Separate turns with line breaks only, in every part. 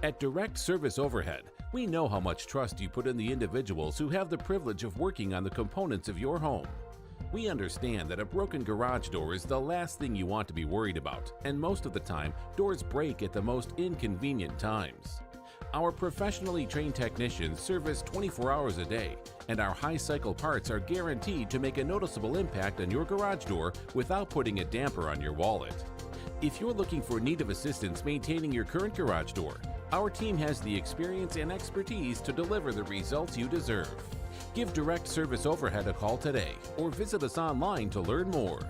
At Direct Service Overhead, we know how much trust you put in the individuals who have the privilege of working on the components of your home. We understand that a broken garage door is the last thing you want to be worried about, and most of the time, doors break at the most inconvenient times. Our professionally trained technicians service 24 hours a day, and our high-cycle parts are guaranteed to make a noticeable impact on your garage door without putting a damper on your wallet. If you're looking for need of assistance maintaining your current garage door, our team has the experience and expertise to deliver the results you deserve. Give Direct Service Overhead a call today or visit us online to learn more.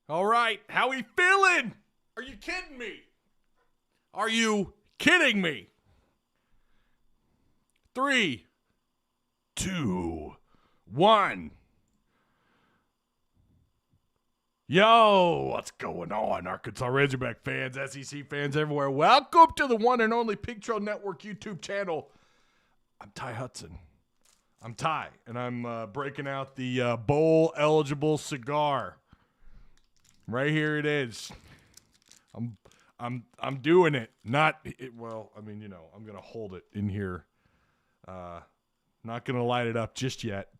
All right, how we feeling? Are you kidding me? Are you kidding me? 3, 2, 1. Yo, what's going on, Arkansas Razorback fans, SEC fans everywhere? Welcome to the one and only Pig Trail Network YouTube channel. I'm Ty Hudson. I'm Ty, and I'm breaking out the bowl-eligible cigar. Right here it is. I'm doing it. Well, I mean, you know, I'm gonna hold it in here. Not gonna light it up just yet,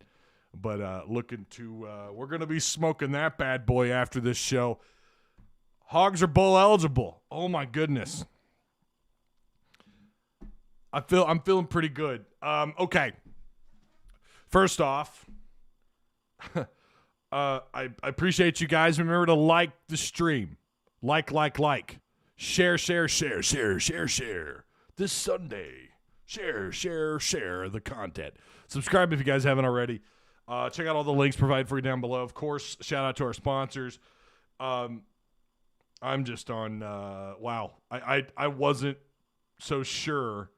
but looking to. We're gonna be smoking that bad boy after this show. Hogs are bowl eligible. Oh my goodness. I'm feeling pretty good. Okay. First off. I appreciate you guys. Remember to like the stream. Like. Share. This Sunday. Share the content. Subscribe if you guys haven't already. Check out all the links provided for you down below. Of course, shout out to our sponsors. I'm just on, wow. I wasn't so sure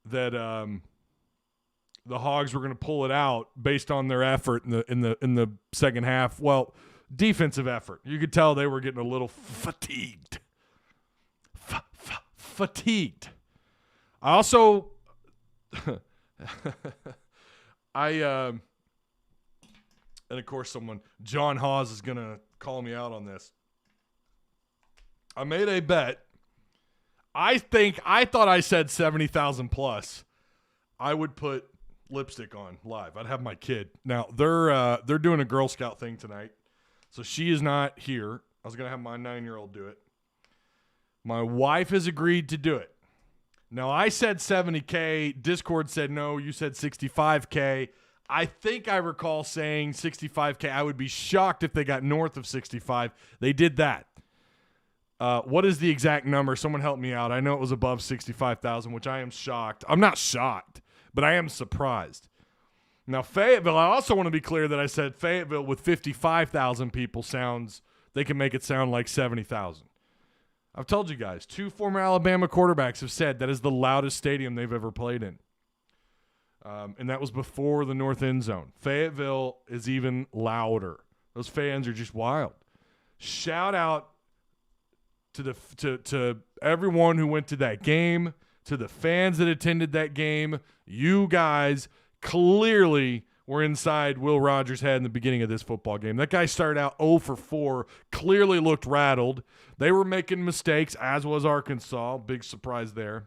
that the Hogs were going to pull it out based on their effort in the second half. Well, defensive effort. You could tell they were getting a little fatigued. Fatigued. I also and of course John Hawes is going to call me out on this. I made a bet. I thought I said 70,000 plus. I would put lipstick on live. I'd have my kid. Now, they're doing a Girl Scout thing tonight. So she is not here. I was going to have my 9-year-old do it. My wife has agreed to do it. Now, I said 70K. Discord said no. You said 65K. I think I recall saying 65K. I would be shocked if they got north of 65. They did that. What is the exact number? Someone help me out. I know it was above 65,000, which I am shocked. I'm not shocked, but I am surprised. Now, Fayetteville, I also want to be clear that I said Fayetteville with 55,000 people they can make it sound like 70,000. I've told you guys, 2 former Alabama quarterbacks have said that is the loudest stadium they've ever played in. And that was before the north end zone. Fayetteville is even louder. Those fans are just wild. Shout out to everyone who went to that game, to the fans that attended that game. You guys clearly were inside Will Rogers' head in the beginning of this football game. That guy started out 0 for 4, clearly looked rattled. They were making mistakes, as was Arkansas. Big surprise there.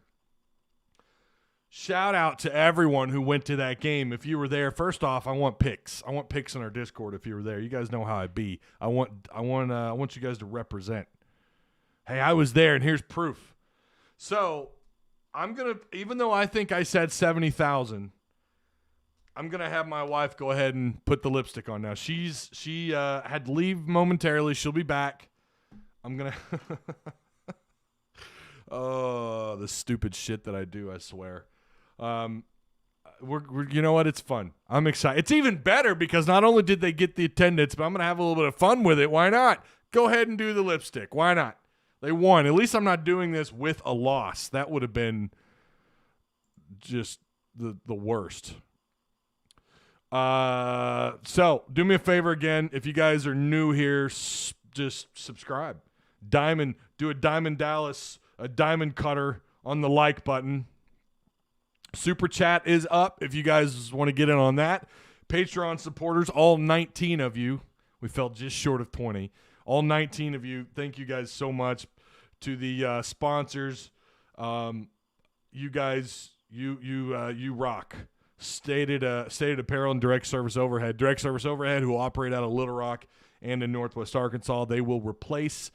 Shout out to everyone who went to that game. If you were there, first off, I want pics. I want pics in our Discord if you were there. You guys know how I be. I want you guys to represent. Hey, I was there, and here's proof. So I'm going to, even though I think I said 70,000, I'm going to have my wife go ahead and put the lipstick on now. She had to leave momentarily. She'll be back. I'm going to oh, the stupid shit that I do, I swear. We're you know what? It's fun. I'm excited. It's even better because not only did they get the attendance, but I'm going to have a little bit of fun with it. Why not? Go ahead and do the lipstick. Why not? They won. At least I'm not doing this with a loss. That would have been just the worst. So do me a favor again. If you guys are new here, just subscribe. Do a Diamond Dallas, a diamond cutter on the like button. Super chat is up if you guys want to get in on that. Patreon supporters, all 19 of you. We fell just short of 20. All 19 of you, thank you guys so much. To the sponsors, you guys, you rock. Stated Apparel and Direct Service Overhead. Direct Service Overhead, who will operate out of Little Rock and in Northwest Arkansas. They will replace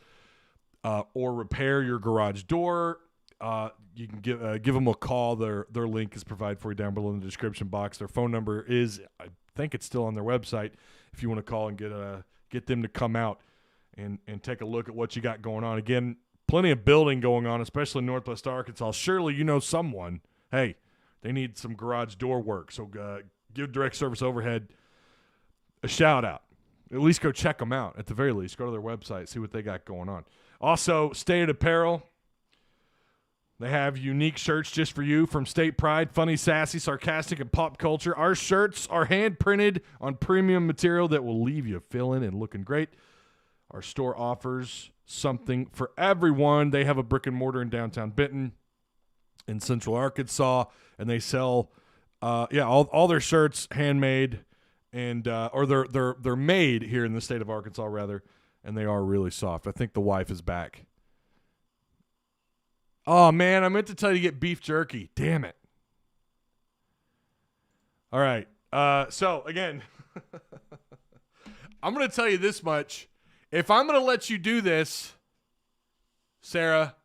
or repair your garage door. You can give them a call. Their link is provided for you down below in the description box. Their phone number is, I think it's still on their website. If you want to call and get them to come out and take a look at what you got going on. Again, plenty of building going on, especially in Northwest Arkansas. Surely you know someone. Hey, they need some garage door work. So give Direct Service Overhead a shout out. At least go check them out. At the very least, go to their website, see what they got going on. Also, Stated Apparel. They have unique shirts just for you from State Pride, funny, sassy, sarcastic, and pop culture. Our shirts are hand-printed on premium material that will leave you feeling and looking great. Our store offers something for everyone. They have a brick and mortar in downtown Benton in Central Arkansas, and they sell all their shirts handmade and or they're made here in the state of Arkansas rather, and they are really soft. I think the wife is back. Oh man, I meant to tell you to get beef jerky. Damn it. All right. So again, I'm going to tell you this much. If I'm going to let you do this, Sarah,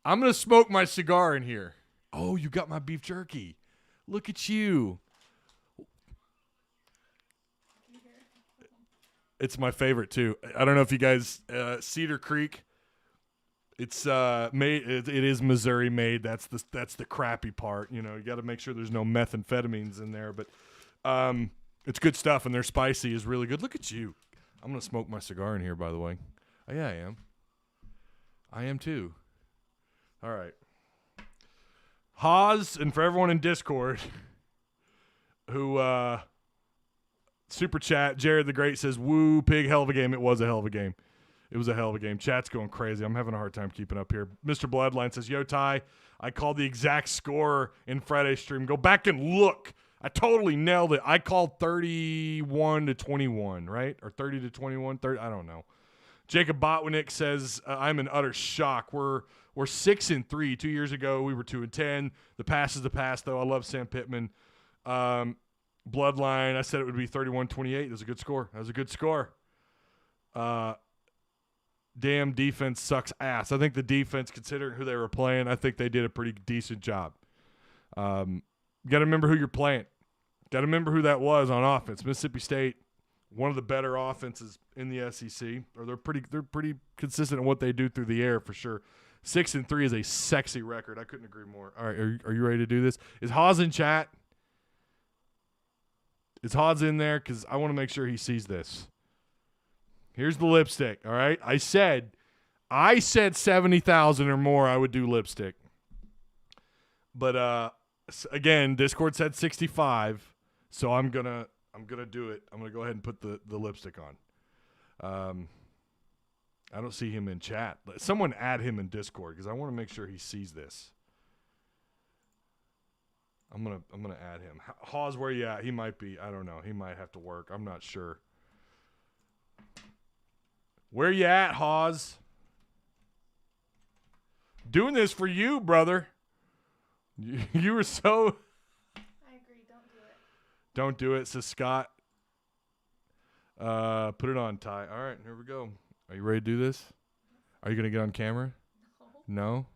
I'm going to smoke my cigar in here. Oh, you got my beef jerky. Look at you. It's my favorite too. I don't know if you guys, Cedar Creek, it's made. It is Missouri made. That's the crappy part. You know, you got to make sure there's no methamphetamines in there, but it's good stuff, and their spicy is really good. Look at you. I'm going to smoke my cigar in here, by the way. Oh, yeah, I am. I am, too. All right. Hawes, and for everyone in Discord who super chat, Jared the Great says, woo, pig, hell of a game. It was a hell of a game. It was a hell of a game. Chat's going crazy. I'm having a hard time keeping up here. Mr. Bloodline says, yo, Ty, I called the exact score in Friday's stream. Go back and look. I totally nailed it. I called 31-21, right? Or 30-21. 30, I don't know. Jacob Botwinick says, I'm in utter shock. We're 6-3. 2 years ago, we were 2-10. The past is the past, though. I love Sam Pittman. Bloodline, I said it would be 31-28. That was a good score. Damn defense sucks ass. I think the defense, considering who they were playing, I think they did a pretty decent job. You got to remember who you're playing. Got to remember who that was on offense. Mississippi State, one of the better offenses in the SEC, or they're pretty consistent in what they do through the air for sure. 6-3 is a sexy record. I couldn't agree more. All right, are you ready to do this? Is Hawes in chat? Is Hawes in there? Because I want to make sure he sees this. Here's the lipstick, all right? I said 70,000 or more I would do lipstick. But again, Discord said 65, so I'm going to do it. I'm going to go ahead and put the lipstick on. I don't see him in chat. Someone add him in Discord because I want to make sure he sees this. I'm gonna add him. Hawes, where you at? He might be. I don't know. He might have to work. I'm not sure. Where you at, Hawes? Doing this for you, brother. You were so.
I agree. Don't do it.
Don't do it, says Scott. Put it on, Ty. All right, here we go. Are you ready to do this? Are you gonna get on camera? No.
No.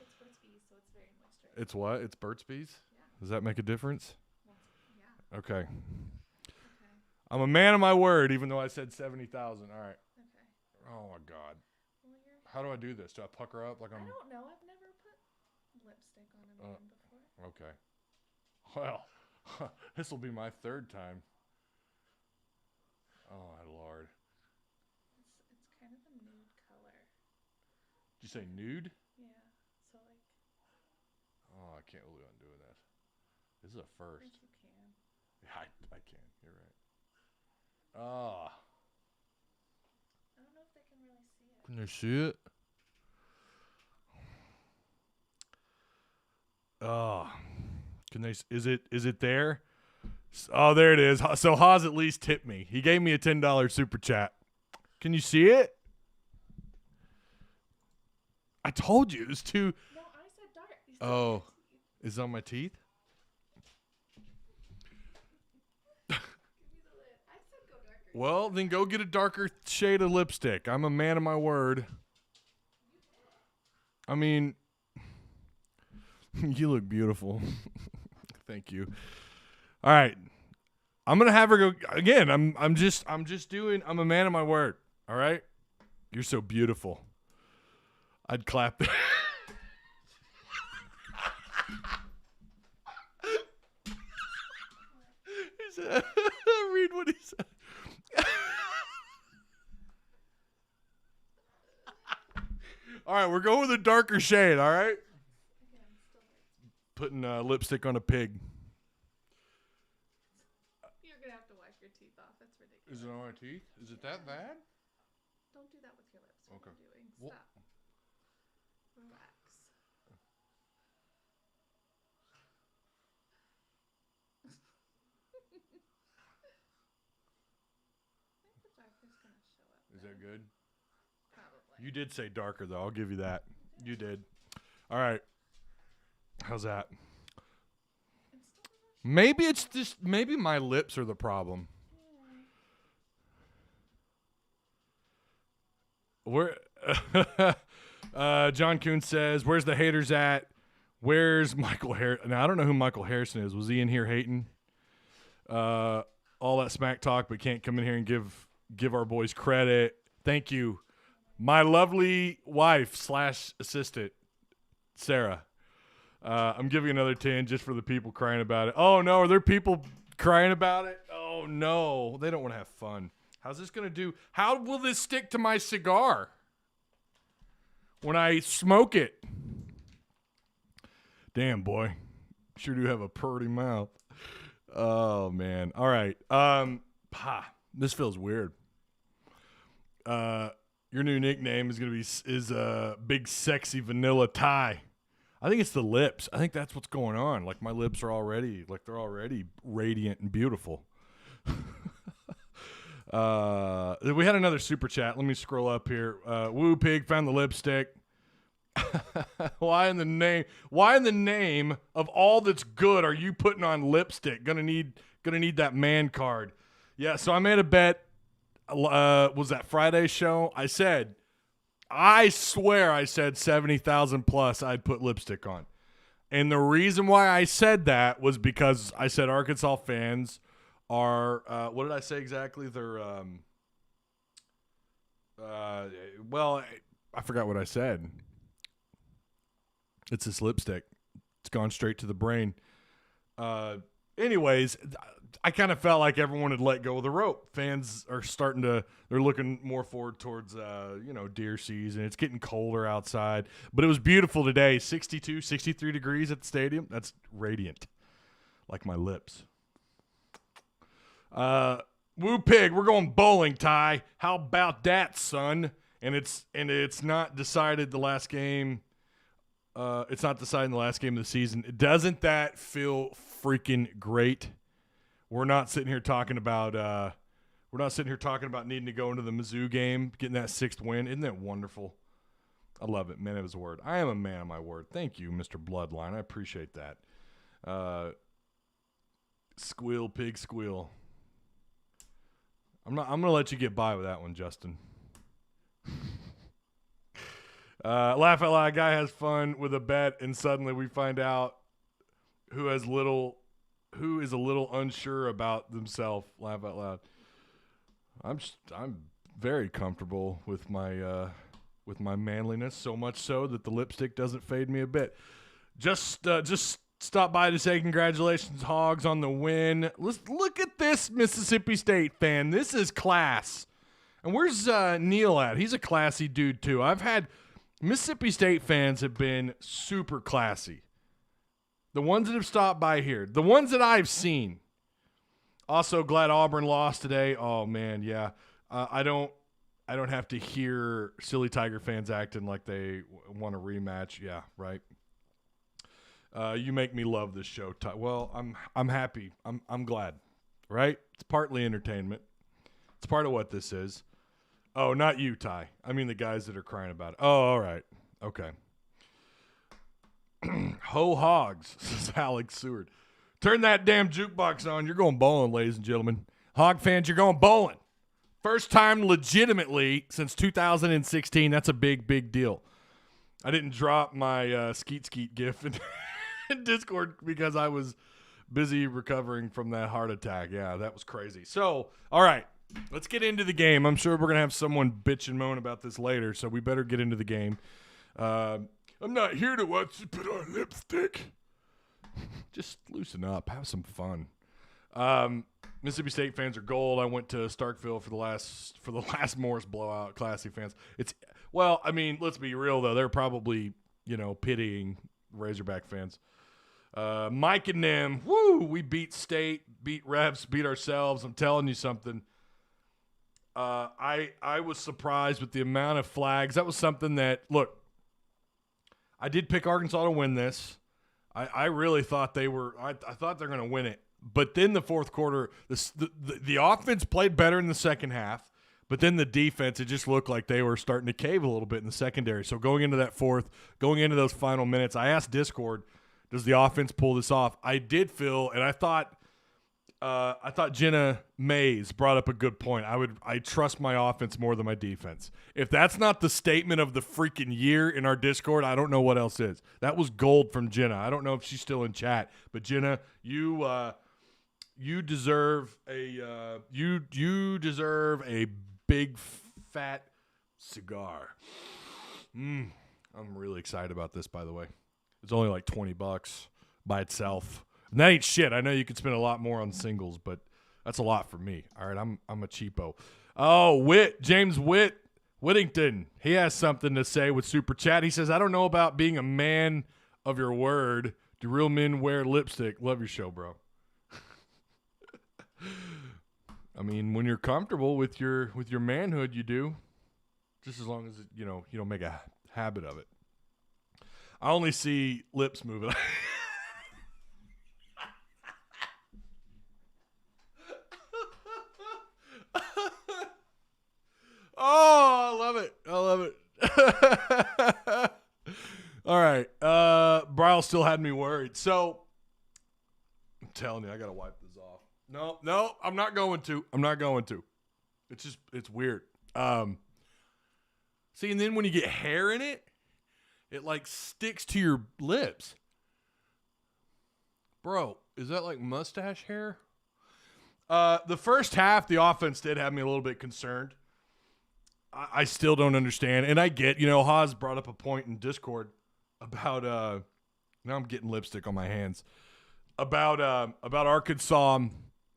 It's Burt's Bees, so it's very moisturizing.
It's what? It's Burt's Bees?
Yeah.
Does that make a difference?
Yeah.
Okay.
Okay.
I'm a man of my word, even though I said 70,000. All right.
Okay.
Oh my God.
Well,
How do I do this? Do I pucker up like I'm?
I don't know. I've never put lipstick on a man before.
Okay. Well, this will be my third time. Oh my Lord.
It's kind of a nude color.
Did you say nude?
Yeah. So like.
Oh, I can't believe I'm doing this. This is a first.
I think you can.
Yeah, I can. You're right. Oh.
I don't know if they can really see it.
Can they see it? Oh. Can they? Is it there? Oh, there it is. So Hawes at least tipped me. He gave me a $10 super chat. Can you see it? I told you it was too.
No, I said dark. You said
Oh, is it on my teeth?
Give me the lid. I said go darker.
Well, then go get a darker shade of lipstick. I'm a man of my word. I mean, you look beautiful. Thank you. All right. I'm going to have her go again. I'm a man of my word. All right? You're so beautiful. I'd clap. He said, read what he said. All right, we're going with a darker shade, all right? Putting lipstick on a pig.
You're going to have to wipe your teeth off. That's ridiculous.
Is it on my teeth? Is it that bad?
Don't do that with your lips. What
Okay.
are you doing?
Well-
Stop. Relax. I think the darker's going to show up.
Is that good?
Probably.
You did say darker, though. I'll give you that. You did. All right. How's that? Maybe it's just, maybe my lips are the problem. Where, John Kuhn says, where's the haters at? Where's Michael Harrison? Now, I don't know who Michael Harrison is. Was he in here hating? All that smack talk, but can't come in here and give our boys credit. Thank you. My lovely wife / assistant, Sarah. I'm giving another 10 just for the people crying about it. Oh, no. Are there people crying about it? Oh, no. They don't want to have fun. How's this going to do? How will this stick to my cigar when I smoke it? Damn, boy. Sure do have a pretty mouth. Oh, man. All right. This feels weird. Your new nickname is going to be Big Sexy Vanilla Tie. I think it's the lips. I think that's what's going on. Like my lips are already radiant and beautiful. We had another super chat. Let me scroll up here. Woo Pig found the lipstick. Why in the name of all that's good are you putting on lipstick? Gonna need that man card. Yeah, so I made a bet. Was that Friday's show? I swear I said 70,000 plus I'd put lipstick on. And the reason why I said that was because I said Arkansas fans are, what did I say exactly? They're, well, I forgot what I said. It's this lipstick. It's gone straight to the brain. Anyways, I kind of felt like everyone had let go of the rope. Fans are they're looking more forward towards, deer season. It's getting colder outside, but it was beautiful today. 62, 63 degrees at the stadium. That's radiant, like my lips. Woo Pig, we're going bowling, Ty. How about that, son? And it's not decided the last game. It's not decided in the last game of the season. Doesn't that feel freaking great? We're not sitting here talking about needing to go into the Mizzou game, getting that 6th win. Isn't that wonderful? I love it. Man of his word. I am a man of my word. Thank you, Mr. Bloodline. I appreciate that. Squeal, pig, squeal. I'm gonna let you get by with that one, Justin. Laugh out loud. Guy has fun with a bet, and suddenly we find out who is a little unsure about themselves. Laugh out loud. I'm very comfortable with my manliness, so much so that the lipstick doesn't fade me a bit. Just stop by to say congratulations, Hogs, on the win. Let's look at this Mississippi State fan. This is class. And where's Neil at? He's a classy dude too. Mississippi State fans have been super classy. The ones that have stopped by here, the ones that I've seen. Also, glad Auburn lost today. Oh man, yeah. I don't have to hear silly Tiger fans acting like they want a rematch. Yeah, right. You make me love this show. Well, I'm happy. I'm glad. Right? It's partly entertainment. It's part of what this is. Oh, not you, Ty. I mean the guys that are crying about it. Oh, all right. Okay. Ho Hogs, says Alex Seward. Turn that damn jukebox on. You're going bowling, ladies and gentlemen. Hog fans, you're going bowling. First time legitimately since 2016. That's a big, big deal. I didn't drop my skeet gif in Discord because I was busy recovering from that heart attack. Yeah, that was crazy. So, all right. Let's get into the game. I'm sure we're going to have someone bitch and moan about this later, so we better get into the game. I'm not here to watch you put on lipstick. Just loosen up. Have some fun. Mississippi State fans are gold. I went to Starkville for the last Morris blowout. Classy fans. Let's be real, though. They're probably, pitying Razorback fans. Mike and them, woo, we beat State, beat Revs, beat ourselves. I'm telling you something. I was surprised with the amount of flags. That was something that, look, I did pick Arkansas to win this. I really thought I thought they're going to win it. But then the fourth quarter, the offense played better in the second half. But then the defense, it just looked like they were starting to cave a little bit in the secondary. So going into that fourth, going into those final minutes, I asked Discord, does the offense pull this off? I did feel, and I thought Jenna Mayes brought up a good point. I trust my offense more than my defense. If that's not the statement of the freaking year in our Discord, I don't know what else is. That was gold from Jenna. I don't know if she's still in chat, but Jenna, you deserve a big fat cigar. I'm really excited about this, by the way. It's only like $20 by itself. And that ain't shit. I know you could spend a lot more on singles, but that's a lot for me. All right, I'm a cheapo. Oh, James Whittington. He has something to say with Super Chat. He says, I don't know about being a man of your word. Do real men wear lipstick? Love your show, bro. I mean, when you're comfortable with your manhood, you do. Just as long as you don't make a habit of it. I only see lips moving. Oh, I love it. I love it. All right. Bryle still had me worried. So, I'm telling you, I got to wipe this off. No, I'm not going to. It's weird. See, and then when you get hair in it, it like sticks to your lips. Bro, is that like mustache hair? The first half, the offense did have me a little bit concerned. I still don't understand. And I get, Hawes brought up a point in Discord about, now I'm getting lipstick on my hands, about Arkansas.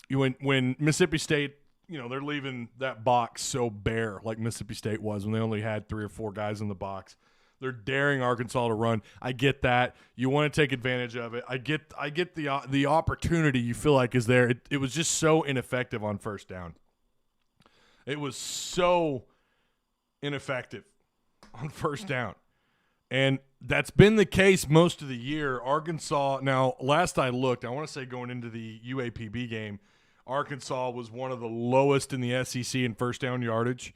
When Mississippi State, they're leaving that box so bare like Mississippi State was when they only had 3 or 4 guys in the box. They're daring Arkansas to run. I get that. You want to take advantage of it. I get the opportunity you feel like is there. It was just so ineffective on first down. It was so ineffective on first down. And that's been the case most of the year. Arkansas, now, last I looked, I want to say going into the UAPB game, Arkansas was one of the lowest in the SEC in first down yardage.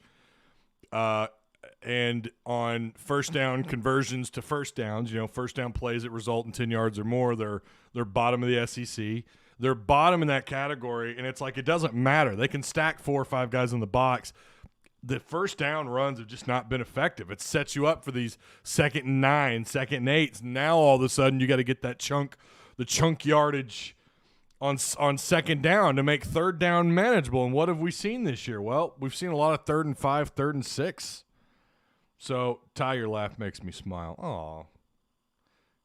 And on first down conversions to first downs, first down plays that result in 10 yards or more, they're bottom of the SEC. They're bottom in that category, and it's like it doesn't matter. They can stack 4 or 5 guys in the box. The first down runs have just not been effective. It sets you up for these 2nd and 9, 2nd and 8s. Now all of a sudden you got to get that the chunk yardage on second down to make third down manageable. And what have we seen this year? Well, we've seen a lot of 3rd and 5, 3rd and 6. So, Ty, your laugh makes me smile. Aw.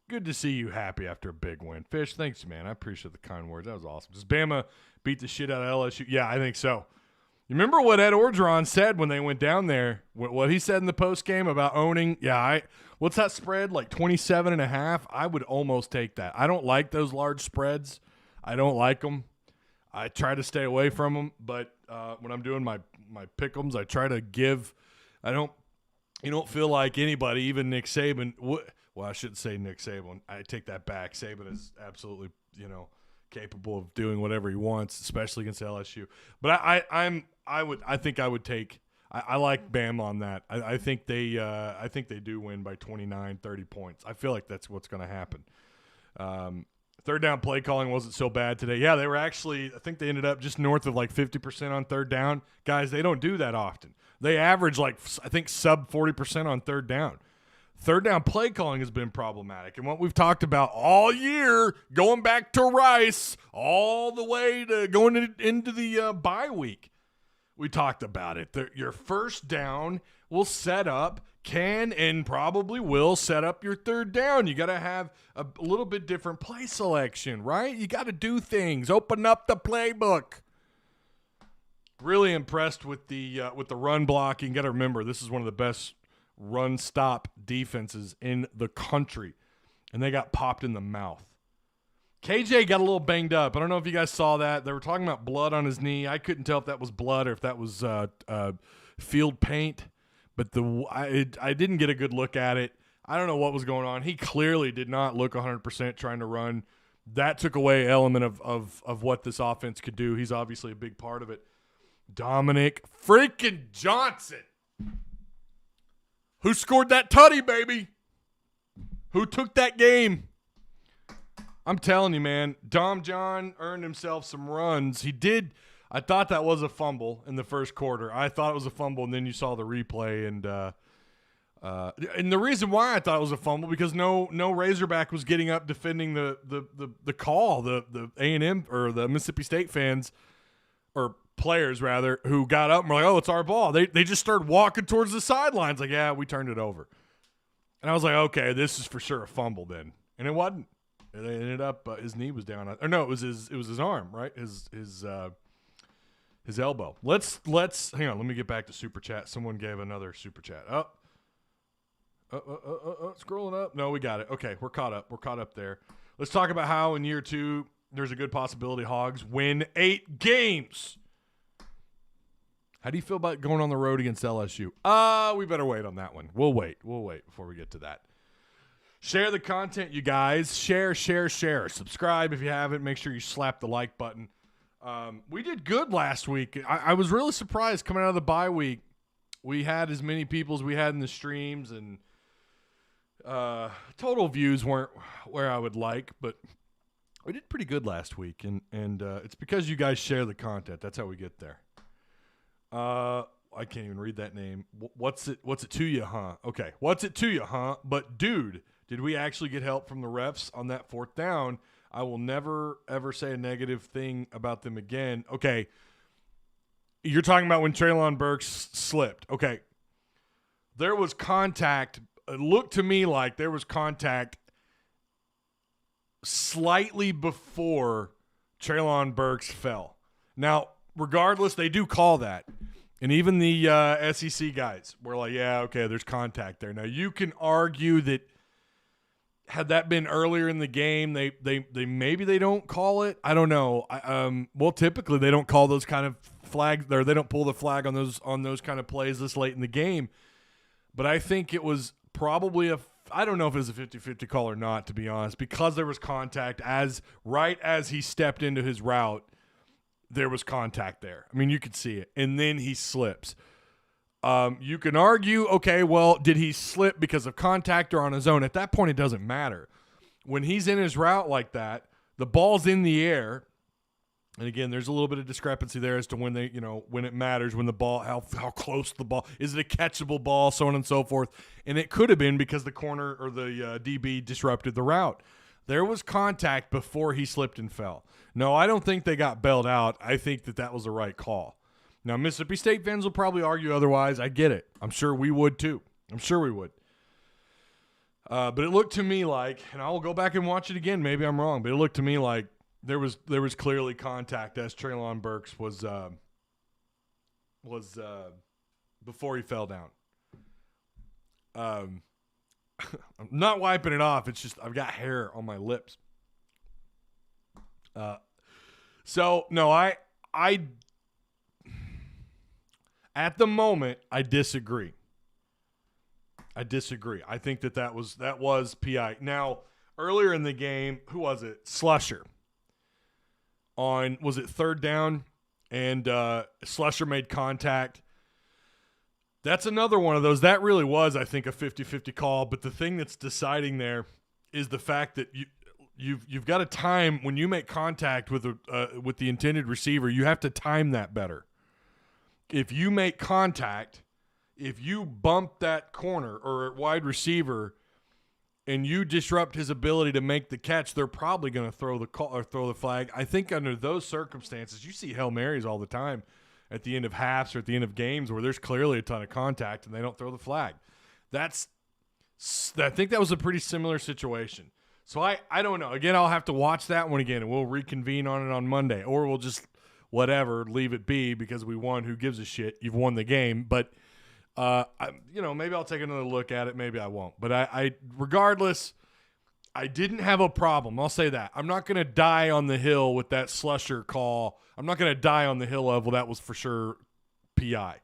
Good to see you happy after a big win. Fish, thanks, man. I appreciate the kind words. That was awesome. Does Bama beat the shit out of LSU? Yeah, I think so. You remember what Ed Orgeron said when they went down there? What he said in the postgame about owning? Yeah, what's that spread? Like 27.5? I would almost take that. I don't like those large spreads. I don't like them. I try to stay away from them. But when I'm doing my pick'ems, I try to give. You don't feel like anybody, even Nick Saban. Well, I shouldn't say Nick Saban. I take that back. Saban is absolutely, capable of doing whatever he wants, especially against LSU. But I think I would take. I like Bama on that. I think they do win by 29, 30 points. I feel like that's what's going to happen. Third down play calling wasn't so bad today. Yeah, they were actually. I think they ended up just north of like 50% on third down. Guys, they don't do that often. They average I think sub 40% on third down. Third down play calling has been problematic. And what we've talked about all year, going back to Rice, all the way to going into the bye week, we talked about it. Your first down will set up, can and probably will set up your third down. You got to have a little bit different play selection, right? You got to do things. Open up the playbook. Really impressed with the run blocking. Got to remember, this is one of the best run stop defenses in the country, and they got popped in the mouth. KJ got a little banged up. I don't know if you guys saw that. They were talking about blood on his knee. I couldn't tell if that was blood or if that was field paint, but I didn't get a good look at it. I don't know what was going on. He clearly did not look 100% trying to run. That took away an element of what this offense could do. He's obviously a big part of it. Dominic freaking Johnson. Who scored that tutty, baby? Who took that game? I'm telling you, man, Dom John earned himself some runs. He did. I thought that was a fumble in the first quarter. I thought it was a fumble, and then you saw the replay. And the reason why I thought it was a fumble, because no Razorback was getting up defending the call. The A&M or the Mississippi State fans, or players rather, who got up and were like, oh, it's our ball. They just started walking towards the sidelines like, yeah, we turned it over. And I was like, okay, this is for sure a fumble then. And it wasn't. It ended up his knee was down. Or no, it was his arm, right? His elbow. Let's hang on. Let me get back to super chat. Someone gave another super chat. Scrolling up. No, we got it. Okay, we're caught up. We're caught up there. Let's talk about how in year 2 there's a good possibility Hogs win 8 games. How do you feel about going on the road against LSU? We better wait on that one. We'll wait before we get to that. Share the content, you guys. Share. Subscribe if you haven't. Make sure you slap the like button. We did good last week. I was really surprised coming out of the bye week. We had as many people as we had in the streams, and total views weren't where I would like, but we did pretty good last week, and it's because you guys share the content. That's how we get there. I can't even read that name. What's it to you, huh? Okay, what's it to you, huh? But, dude, did we actually get help from the refs on that 4th down? I will never, ever say a negative thing about them again. Okay, you're talking about when Treylon Burks slipped. Okay, there was contact. It looked to me like there was contact slightly before Treylon Burks fell. Now, regardless, they do call that. And even the SEC guys were like, yeah, okay, there's contact there. Now, you can argue that had that been earlier in the game, they maybe they don't call it. I don't know. Well, typically they don't call those kind of flags, or they don't pull the flag on those kind of plays this late in the game. But I think it was probably I don't know if it was a 50-50 call or not, to be honest, because there was contact right as he stepped into his route. There was contact there. I mean, you could see it. And then he slips. You can argue, okay, well, did he slip because of contact or on his own? At that point, it doesn't matter. When he's in his route like that, the ball's in the air. And again, there's a little bit of discrepancy there as to when when it matters, when the ball, how close the ball, is it a catchable ball, so on and so forth. And it could have been because the corner or the DB disrupted the route. There was contact before he slipped and fell. No, I don't think they got bailed out. I think that was the right call. Now, Mississippi State fans will probably argue otherwise. I get it. I'm sure we would too. I'm sure we would. But it looked to me like, and I'll go back and watch it again. Maybe I'm wrong, but it looked to me like there was clearly contact as Treylon Burks was before he fell down. I'm not wiping it off. It's just I've got hair on my lips. So no, I at the moment I disagree. I think that was PI. Now, earlier in the game, who was it? Slusher. Was it 3rd down? And Slusher made contact. That's another one of those. That really was, I think, a 50-50 call. But the thing that's deciding there is the fact that you've got to time when you make contact with the intended receiver. You have to time that better. If you make contact, if you bump that corner or wide receiver, and you disrupt his ability to make the catch, they're probably going to throw the flag. I think under those circumstances, you see Hail Marys all the time at the end of halves or at the end of games where there's clearly a ton of contact and they don't throw the flag. I think that was a pretty similar situation. So I don't know. Again, I'll have to watch that one again, and we'll reconvene on it on Monday, or we'll just leave it be because we won. Who gives a shit? You've won the game, but. Maybe I'll take another look at it. Maybe I won't. But regardless, I didn't have a problem. I'll say that. I'm not going to die on the hill with that Slusher call. I'm not going to die on the hill of, well, that was for sure PI.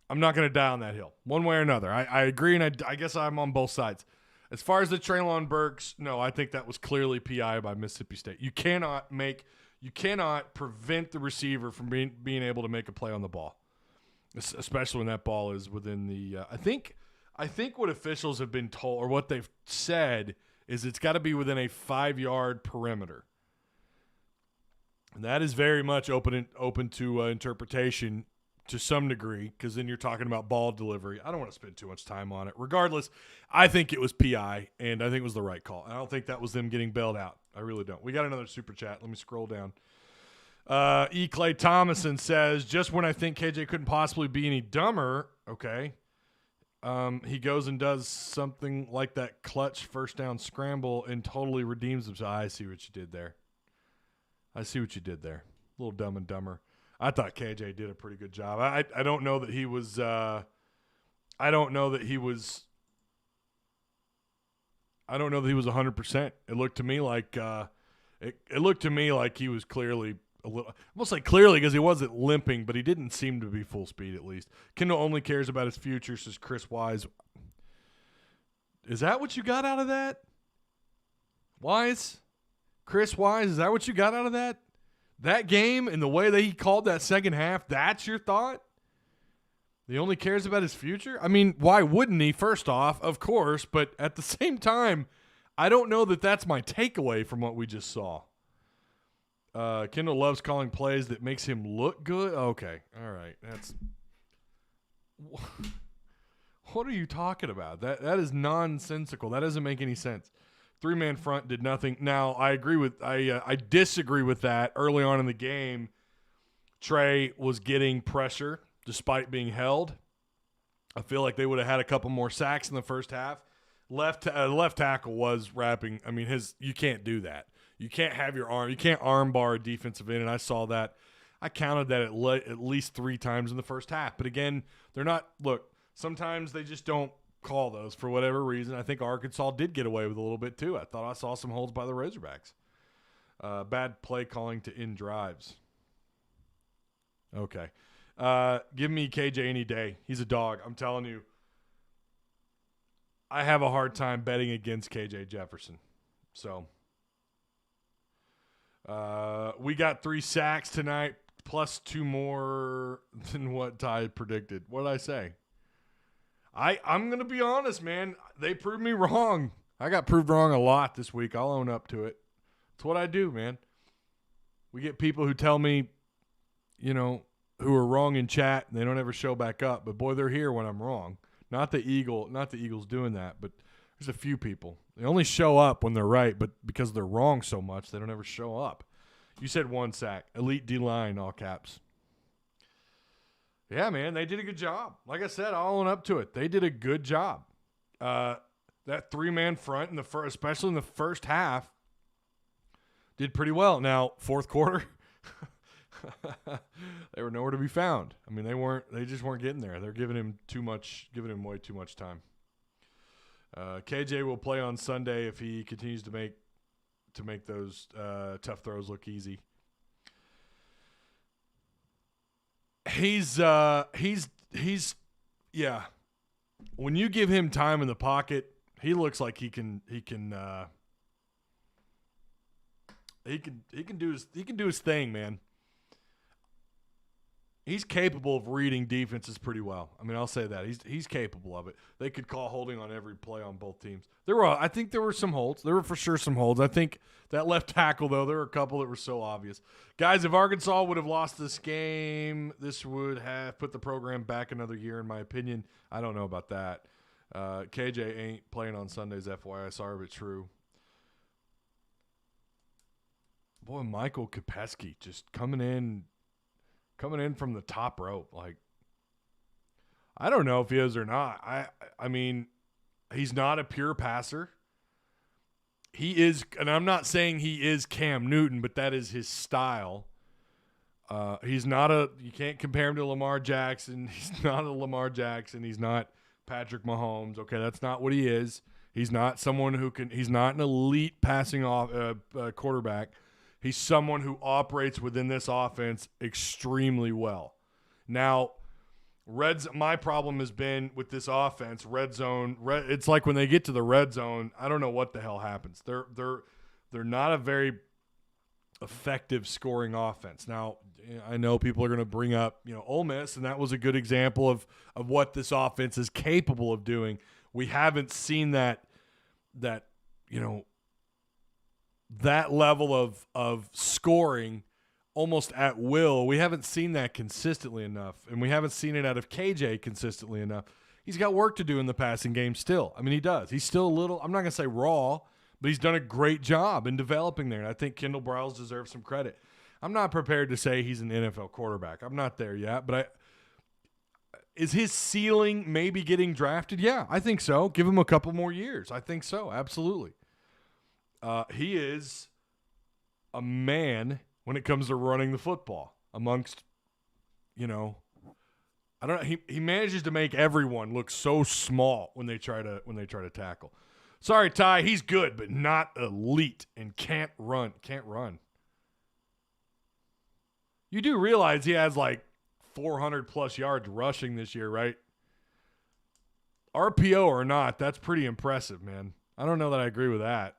I'm not going to die on that hill one way or another. I agree, and I guess I'm on both sides. As far as the Treylon Burks, no, I think that was clearly PI by Mississippi State. You cannot prevent the receiver from being able to make a play on the ball. Especially when that ball is within the I think what officials have been told, or what they've said, is it's got to be within a 5-yard perimeter. And that is very much open to interpretation to some degree, because then you're talking about ball delivery. I don't want to spend too much time on it. Regardless, I think it was PI, and I think it was the right call. I don't think that was them getting bailed out. I really don't. We got another super chat. Let me scroll down. E. Clay Thomason says, just when I think KJ couldn't possibly be any dumber, okay, he goes and does something like that clutch first down scramble and totally redeems himself. I see what you did there. A little Dumb and Dumber. I thought KJ did a pretty good job. I don't know that he was I don't know that he was 100%. It looked to me like he was clearly a little, almost like clearly, because he wasn't limping, but he didn't seem to be full speed at least. Kendall only cares about his future, says Chris Wise. Is that what you got out of that? Wise? Chris Wise, is that what you got out of that? That game and the way that he called that second half, that's your thought? He only cares about his future? I mean, why wouldn't he, first off, of course, but at the same time, I don't know that that's my takeaway from what we just saw. Kendall loves calling plays that makes him look good? Okay, all right. That's what are you talking about? That is nonsensical. That doesn't make any sense. 3-man front did nothing. Now, I disagree with that. Early on in the game, Trey was getting pressure despite being held. I feel like they would have had a couple more sacks in the first half. Left tackle was wrapping. I mean, you can't do that. You can't have your arm. You can't arm bar a defensive end, and I saw that. I counted that at least 3 times in the first half. But again, they're not. Look, sometimes they just don't call those for whatever reason. I think Arkansas did get away with a little bit too. I thought I saw some holds by the Razorbacks. Bad play calling to end drives. Okay. Give me KJ any day. He's a dog. I'm telling you. I have a hard time betting against KJ Jefferson. So we got 3 sacks tonight, plus 2 more than what Ty predicted. What did I say? I'm going to be honest, man. They proved me wrong. I got proved wrong a lot this week. I'll own up to it. It's what I do, man. We get people who tell me, who are wrong in chat, and they don't ever show back up. But, boy, they're here when I'm wrong. Not the Eagles doing that, but there's a few people. They only show up when they're right, but because they're wrong so much, they don't ever show up. You said 1 sack. Elite D-line, all caps. Yeah, man, they did a good job. Like I said, I'll own up to it. They did a good job. That 3-man front, especially in the first half, did pretty well. Now, fourth quarter, they were nowhere to be found. I mean, they just weren't getting there. They're giving him way too much time. KJ will play on Sunday if he continues to make those tough throws look easy. He's yeah. When you give him time in the pocket, he looks like he can do his thing, man. He's capable of reading defenses pretty well. I mean, I'll say that. He's capable of it. They could call holding on every play on both teams. I think there were some holds. There were for sure some holds. I think that left tackle, though, there were a couple that were so obvious. Guys, if Arkansas would have lost this game, this would have put the program back another year, in my opinion. I don't know about that. KJ ain't playing on Sundays, FYI. Sorry, but true. Boy, Michael Kopesky just coming in from the top rope. Like, I don't know if he is or not. I mean, he's not a pure passer. He is, and I'm not saying he is Cam Newton, but that is his style. He's not you can't compare him to Lamar Jackson. He's not a Lamar Jackson. He's not Patrick Mahomes. Okay, that's not what he is. He's not someone he's not an elite passing off quarterback. He's someone who operates within this offense extremely well. Now, my problem has been with this offense, red zone. It's like when they get to the red zone, I don't know what the hell happens. They're not a very effective scoring offense. Now, I know people are going to bring up, Ole Miss, and that was a good example of what this offense is capable of doing. We haven't seen that level of scoring almost at will. We haven't seen that consistently enough, and we haven't seen it out of KJ consistently enough. He's got work to do in the passing game still. I mean, he does. He's still a little, I'm not going to say raw, but he's done a great job in developing there, and I think Kendall Briles deserves some credit. I'm not prepared to say he's an NFL quarterback. I'm not there yet, but is his ceiling maybe getting drafted? Yeah, I think so. Give him a couple more years. I think so, absolutely. He is a man when it comes to running the football amongst, I don't know. He manages to make everyone look so small when they try to tackle. Sorry, Ty, he's good, but not elite and can't run. You do realize he has like 400 plus yards rushing this year, right? RPO or not, that's pretty impressive, man. I don't know that I agree with that.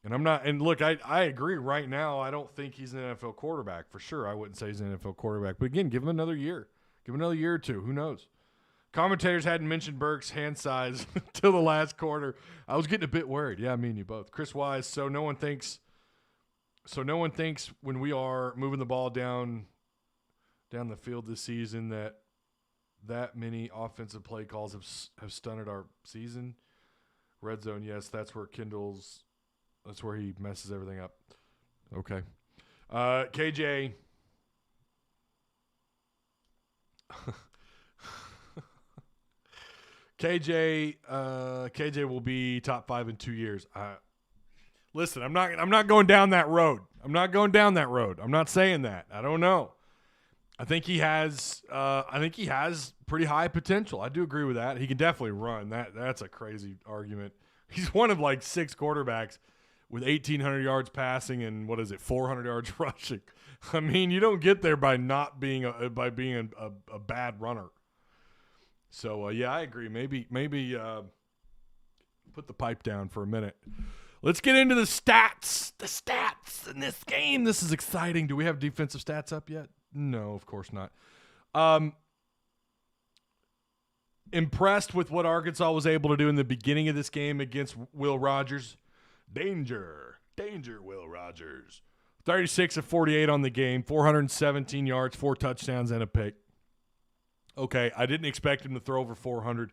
And I'm not – and look, I agree right now. I don't think he's an NFL quarterback for sure. I wouldn't say he's an NFL quarterback. But, again, give him another year. Give him another year or two. Who knows? Commentators hadn't mentioned Burke's hand size until the last quarter. I was getting a bit worried. Yeah, me and you both. Chris Wise, so no one thinks when we are moving the ball down the field this season that many offensive play calls have stunted our season. Red zone, yes, that's where he messes everything up. Okay. KJ. KJ will be top 5 in 2 years. Listen, I'm not going down that road. I'm not saying that. I don't know. I think he has pretty high potential. I do agree with that. He can definitely run. That's a crazy argument. He's one of like 6 quarterbacks with 1,800 yards passing and 400 yards rushing. I mean, you don't get there by being a bad runner. So yeah, I agree. Maybe put the pipe down for a minute. Let's get into the stats. The stats in this game. This is exciting. Do we have defensive stats up yet? No, of course not. Impressed with what Arkansas was able to do in the beginning of this game against Will Rogers. Danger, Will Rogers. 36 of 48 on the game, 417 yards, 4 touchdowns, and a pick. Okay, I didn't expect him to throw over 400.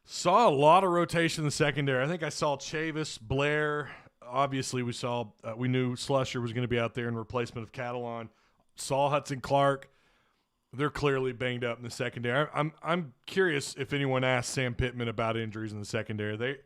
Saw a lot of rotation in the secondary. I think I saw Chavis, Blair. Obviously, we knew Slusher was going to be out there in replacement of Catalon. Saw Hudson Clark. They're clearly banged up in the secondary. I'm curious if anyone asked Sam Pittman about injuries in the secondary.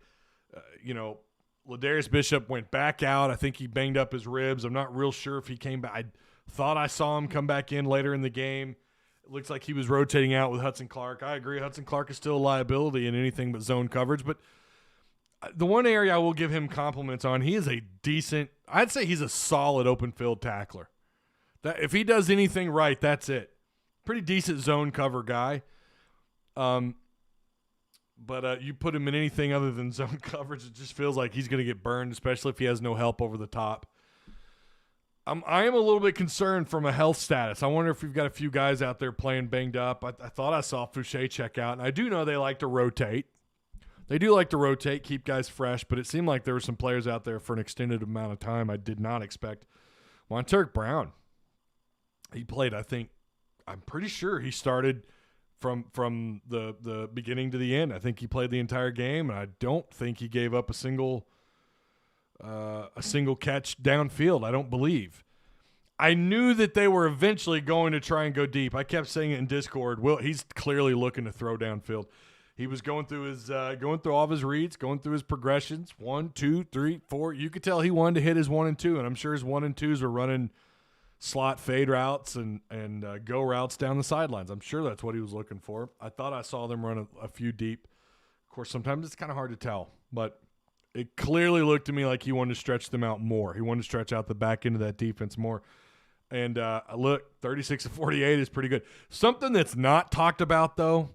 Ladarius Bishop went back out. I think he banged up his ribs. I'm not real sure if he came back. I thought I saw him come back in later in the game. It looks like he was rotating out with Hudson Clark. I agree. Hudson Clark is still a liability in anything but zone coverage. But the one area I will give him compliments on, he is I'd say he's a solid open field tackler. That if he does anything right, that's it. Pretty decent zone cover guy. But you put him in anything other than zone coverage, it just feels like he's going to get burned, especially if he has no help over the top. I am a little bit concerned from a health status. I wonder if we've got a few guys out there playing banged up. I thought I saw Fouché check out, and I do know they like to rotate. They do like to rotate, keep guys fresh, but it seemed like there were some players out there for an extended amount of time I did not expect. Monteric Brown, he played, I'm pretty sure he started from the beginning to the end. I think he played the entire game, and I don't think he gave up a single catch downfield. I don't believe. I knew that they were eventually going to try and go deep. I kept saying it in Discord. He's clearly looking to throw downfield. He was going through all of his reads, going through his progressions. 1, 2, 3, 4. You could tell he wanted to hit his 1 and 2, and I'm sure his 1 and 2s were running slot fade routes and go routes down the sidelines. I'm sure that's what he was looking for. I thought I saw them run a few deep. Of course, sometimes it's kind of hard to tell, but it clearly looked to me like he wanted to stretch them out more. He wanted to stretch out the back end of that defense more. And look, 36 of 48 is pretty good. Something that's not talked about, though,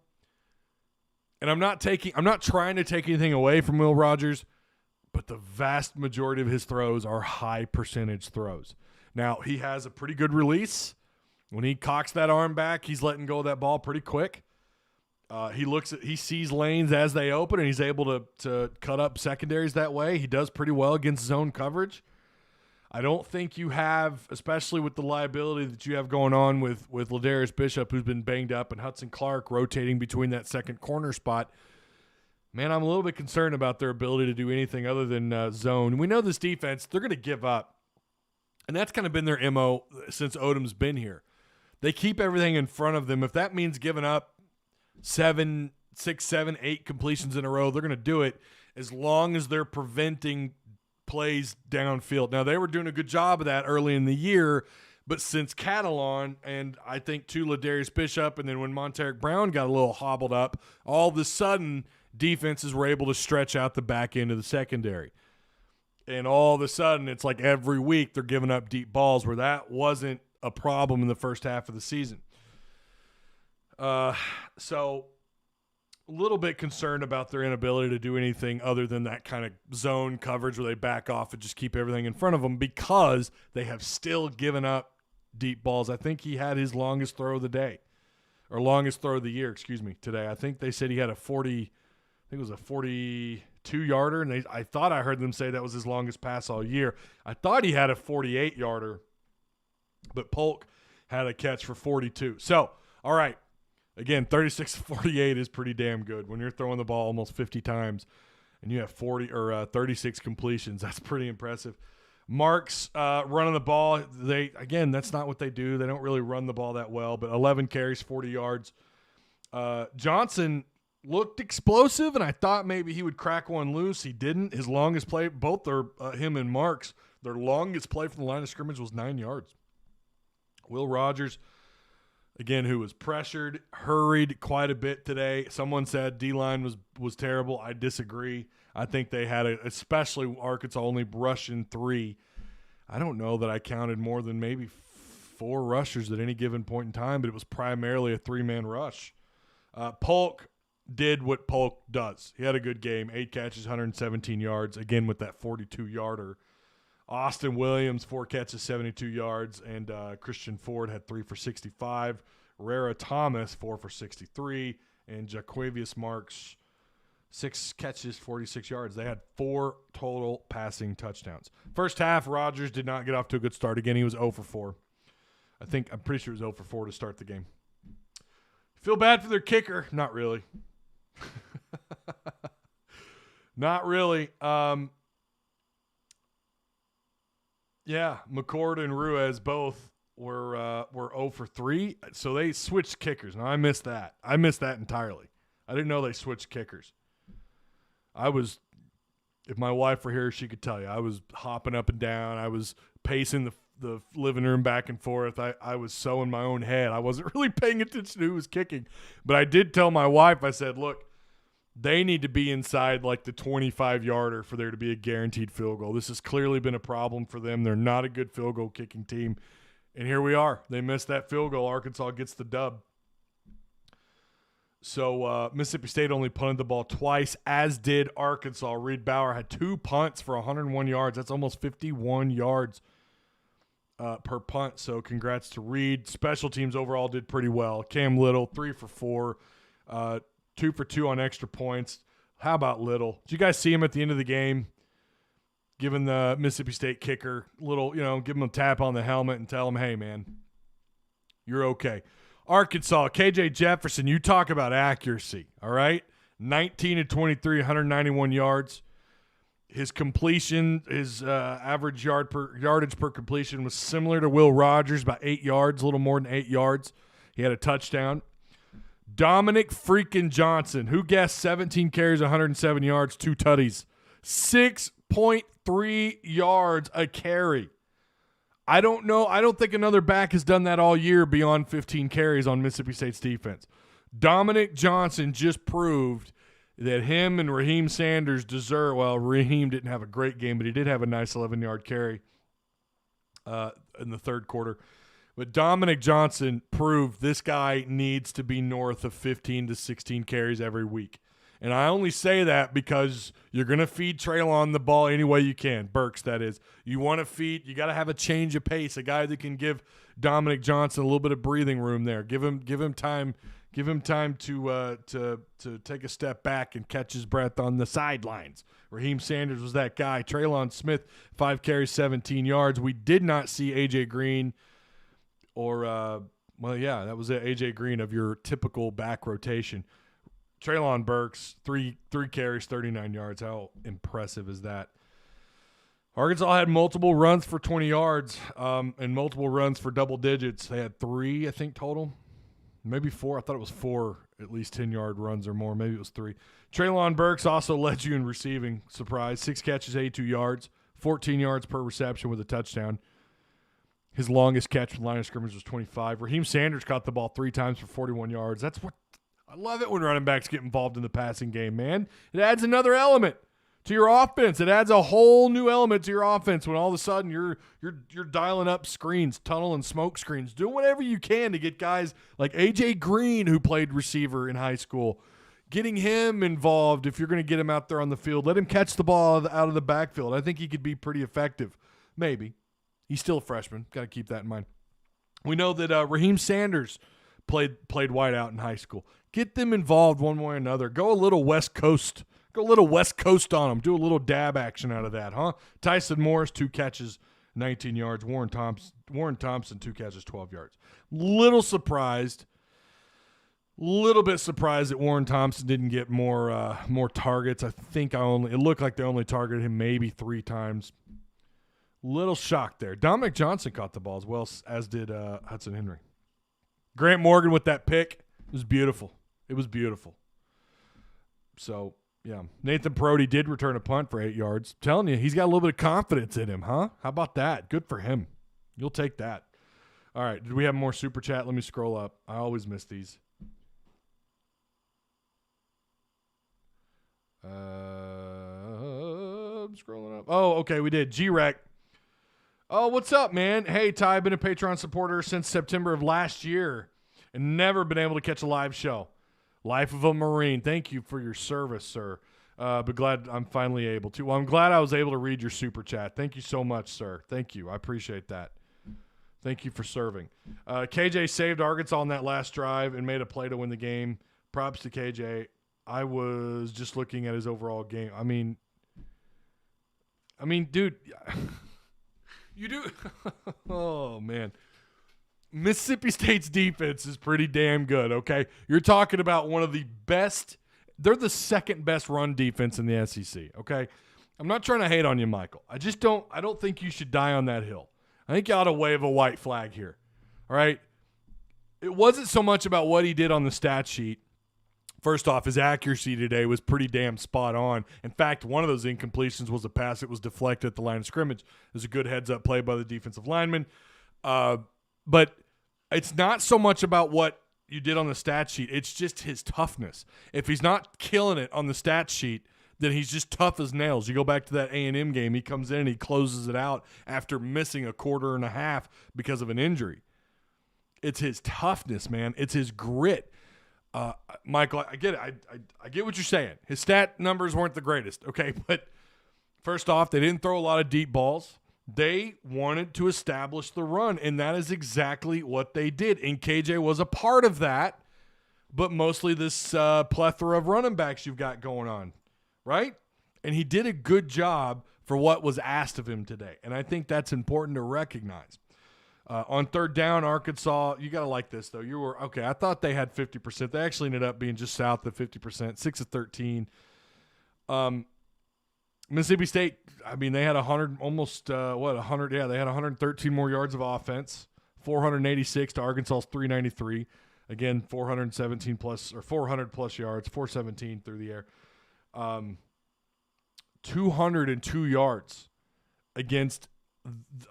and I'm not trying to take anything away from Will Rogers, but the vast majority of his throws are high percentage throws. Now, he has a pretty good release. When he cocks that arm back, he's letting go of that ball pretty quick. He sees lanes as they open, and he's able to cut up secondaries that way. He does pretty well against zone coverage. I don't think you have, especially with the liability that you have going on with Ladarius Bishop, who's been banged up, and Hudson Clark rotating between that second corner spot. Man, I'm a little bit concerned about their ability to do anything other than zone. We know this defense, they're going to give up. And that's kind of been their MO since Odom's been here. They keep everything in front of them. If that means giving up 6, 7, 8 completions in a row, they're going to do it as long as they're preventing plays downfield. Now, they were doing a good job of that early in the year, but since Catalon and I think too Ladarius Bishop, and then when Monteric Brown got a little hobbled up, all of a sudden defenses were able to stretch out the back end of the secondary. And all of a sudden, it's like every week they're giving up deep balls where that wasn't a problem in the first half of the season. So a little bit concerned about their inability to do anything other than that kind of zone coverage where they back off and just keep everything in front of them because they have still given up deep balls. I think he had his longest throw of the day, or longest throw of the year, today. I think they said he had a 42-yarder, and I thought I heard them say that was his longest pass all year. I thought he had a 48-yarder, but Polk had a catch for 42. So, all right. Again, 36-48 is pretty damn good. When you're throwing the ball almost 50 times and you have 36 completions, that's pretty impressive. Marks running the ball, that's not what they do. They don't really run the ball that well, but 11 carries, 40 yards. Johnson looked explosive, and I thought maybe he would crack one loose. He didn't. His longest play, both him and Marks, their longest play from the line of scrimmage was 9 yards. Will Rogers, again, who was pressured, hurried quite a bit today. Someone said D-line was terrible. I disagree. I think they had, especially Arkansas, only rushing 3. I don't know that I counted more than maybe 4 rushers at any given point in time, but it was primarily a 3-man rush. Polk did what Polk does. He had a good game, 8 catches, 117 yards, again with that 42-yarder. Austin Williams, 4 catches, 72 yards, and Christian Ford had 3 for 65. Rara Thomas, 4 for 63, and Jaquavius Marks, 6 catches, 46 yards. They had 4 total passing touchdowns. First half, Rogers did not get off to a good start. Again, he was 0 for 4. I'm pretty sure he was 0 for 4 to start the game. Feel bad for their kicker? Not really. Not really. Yeah, McCord and Ruiz both were 0 for 3, so they switched kickers. Now, I missed that. I missed that entirely. I didn't know they switched kickers. If my wife were here, she could tell you. I was hopping up and down. I was pacing the living room back and forth. I was so in my own head. I wasn't really paying attention to who was kicking. But I did tell my wife, I said, look, they need to be inside like the 25-yarder for there to be a guaranteed field goal. This has clearly been a problem for them. They're not a good field goal kicking team. And here we are. They missed that field goal. Arkansas gets the dub. So Mississippi State only punted the ball twice, as did Arkansas. Reed Bauer had 2 punts for 101 yards. That's almost 51 yards per punt. So congrats to Reed. Special teams overall did pretty well. Cam Little, 3 for 4. 2 for 2 on extra points. How about Little? Did you guys see him at the end of the game giving the Mississippi State kicker give him a tap on the helmet and tell him, hey, man, you're okay. Arkansas, KJ Jefferson, you talk about accuracy, all right? 19 to 23, 191 yards. His completion, his average yardage per completion was similar to Will Rogers, about 8 yards, a little more than 8 yards. He had a touchdown. Dominic freaking Johnson, who guessed 17 carries, 107 yards, 2 tutties, 6.3 yards a carry. I don't know. I don't think another back has done that all year beyond 15 carries on Mississippi State's defense. Dominic Johnson just proved that him and Raheem Sanders deserve – well, Raheem didn't have a great game, but he did have a nice 11-yard carry in the third quarter. But Dominic Johnson proved this guy needs to be north of 15 to 16 carries every week. And I only say that because you're going to feed Treylon the ball any way you can. Burks, that is. You want to feed – you got to have a change of pace, a guy that can give Dominic Johnson a little bit of breathing room there. Give him time to take a step back and catch his breath on the sidelines. Raheem Sanders was that guy. Treylon Smith, 5 carries, 17 yards. We did not see A.J. Green that was A.J. Green of your typical back rotation. Treylon Burks, three carries, 39 yards. How impressive is that? Arkansas had multiple runs for 20 yards and multiple runs for double digits. They had 3, I think, total. Maybe 4. I thought it was 4, at least 10-yard runs or more. Maybe it was 3. Treylon Burks also led you in receiving. Surprise. 6 catches, 82 yards, 14 yards per reception with a touchdown. His longest catch from the line of scrimmage was 25. Raheem Sanders caught the ball 3 times for 41 yards. That's what I love it when running backs get involved in the passing game, man. It adds another element to your offense. It adds a whole new element to your offense when all of a sudden you're dialing up screens, tunnel and smoke screens, doing whatever you can to get guys like A.J. Green, who played receiver in high school, getting him involved if you're going to get him out there on the field. Let him catch the ball out of the backfield. I think he could be pretty effective. Maybe. He's still a freshman. Got to keep that in mind. We know that Raheem Sanders played wide out in high school. Get them involved one way or another. Go a little West Coast. Go a little West Coast on them. Do a little dab action out of that, huh? Tyson Morris, 2 catches, 19 yards. Warren Thompson, 2 catches, 12 yards. Little bit surprised that Warren Thompson didn't get more targets. I think it looked like they only targeted him maybe 3 times. Little shocked there. Dominic Johnson caught the ball as well as did Hudson Henry. Grant Morgan with that pick. It was beautiful. It was beautiful. So, yeah. Nathan Perotti did return a punt for 8 yards. I'm telling you, he's got a little bit of confidence in him, huh? How about that? Good for him. You'll take that. All right. Did we have more super chat? Let me scroll up. I always miss these. I'm scrolling up. Oh, okay. We did. G-Rec. Oh, what's up, man? Hey, Ty, been a Patreon supporter since September of last year and never been able to catch a live show. Life of a Marine. Thank you for your service, sir. But glad I'm finally able to. Well, I'm glad I was able to read your super chat. Thank you so much, sir. Thank you. I appreciate that. Thank you for serving. KJ saved Arkansas on that last drive and made a play to win the game. Props to KJ. I was just looking at his overall game. I mean, dude, you do. Oh, man. Mississippi State's defense is pretty damn good, okay? You're talking about one of the best. They're the second best run defense in the SEC, okay? I'm not trying to hate on you, Michael. I don't think you should die on that hill. I think you ought to wave a white flag here, all right? It wasn't so much about what he did on the stat sheet. First off, his accuracy today was pretty damn spot on. In fact, one of those incompletions was a pass that was deflected at the line of scrimmage. It was a good heads-up play by the defensive lineman. But it's not so much about what you did on the stat sheet. It's just his toughness. If he's not killing it on the stat sheet, then he's just tough as nails. You go back to that A&M game, he comes in and he closes it out after missing a quarter and a half because of an injury. It's his toughness, man. It's his grit. Michael, I get it. I get what you're saying. His stat numbers weren't the greatest, okay? But first off, they didn't throw a lot of deep balls. They wanted to establish the run, and that is exactly what they did. And KJ was a part of that, but mostly this plethora of running backs you've got going on, right? And he did a good job for what was asked of him today, and I think that's important to recognize. On third down, Arkansas, you got to like this, though. You were, okay, I thought they had 50%. They actually ended up being just south of 50%, 6 of 13. Mississippi State, I mean, they had 100, almost, 100, yeah, they had 113 more yards of offense, 486 to Arkansas's 393. Again, 417 plus, or 400 plus yards, 417 through the air. 202 yards against,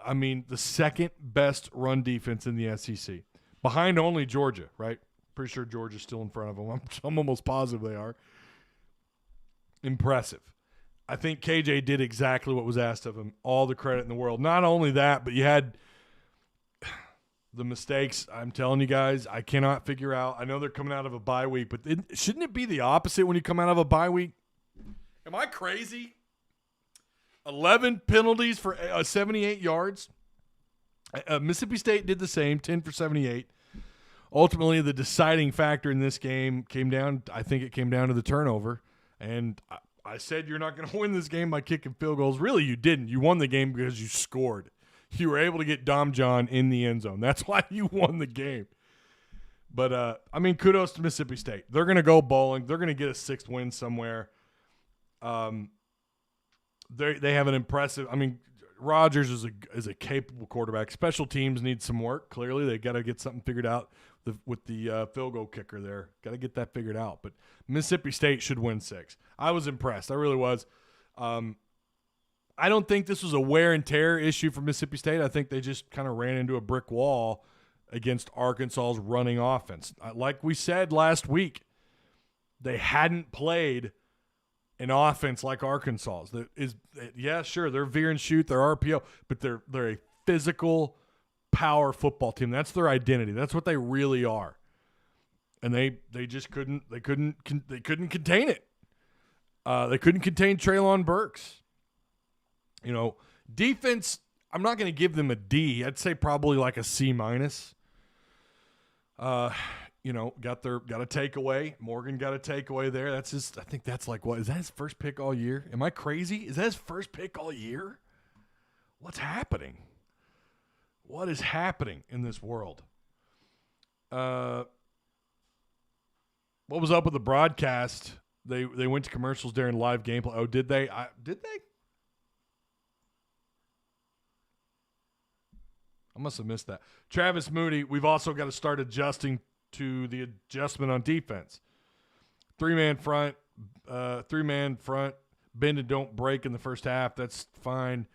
I mean, the second best run defense in the SEC. Behind only Georgia, right? Pretty sure Georgia's still in front of them. I'm almost positive they are. Impressive. I think KJ did exactly what was asked of him. All the credit in the world. Not only that, but you had the mistakes. I'm telling you guys, I cannot figure out. I know they're coming out of a bye week, but shouldn't it be the opposite when you come out of a bye week? Am I crazy? 11 penalties for 78 yards. Mississippi State did the same, 10 for 78. Ultimately, the deciding factor in this game came down to the turnover. And I said you're not going to win this game by kicking field goals. Really, you didn't. You won the game because you scored. You were able to get Dom John in the end zone. That's why you won the game. But, I mean, kudos to Mississippi State. They're going to go bowling. They're going to get a 6th win somewhere. They have an impressive – I mean, Rodgers is a capable quarterback. Special teams need some work. Clearly, they got to get something figured out with the field goal kicker there. Got to get that figured out. But Mississippi State should win 6. I was impressed. I really was. I don't think this was a wear and tear issue for Mississippi State. I think they just kind of ran into a brick wall against Arkansas's running offense. Like we said last week, they hadn't played an offense like Arkansas's. Yeah, sure, they're veer and shoot, they're RPO, but they're a physical power football team. That's their identity. That's what they really are. and they just couldn't contain it. They couldn't contain Treylon Burks. You know, defense, I'm not going to give them a D. I'd say probably like a C minus. You know, got a takeaway. Morgan got a takeaway there. That's just, I think that's like, what, is that his first pick all year? Am I crazy? Is that his first pick all year? What's happening? What is happening in this world? What was up with the broadcast? They went to commercials during live gameplay. Oh, did they? Did they? I must have missed that. Travis Moody, we've also got to start adjusting to the adjustment on defense. Three-man front, bend and don't break in the first half. That's fine.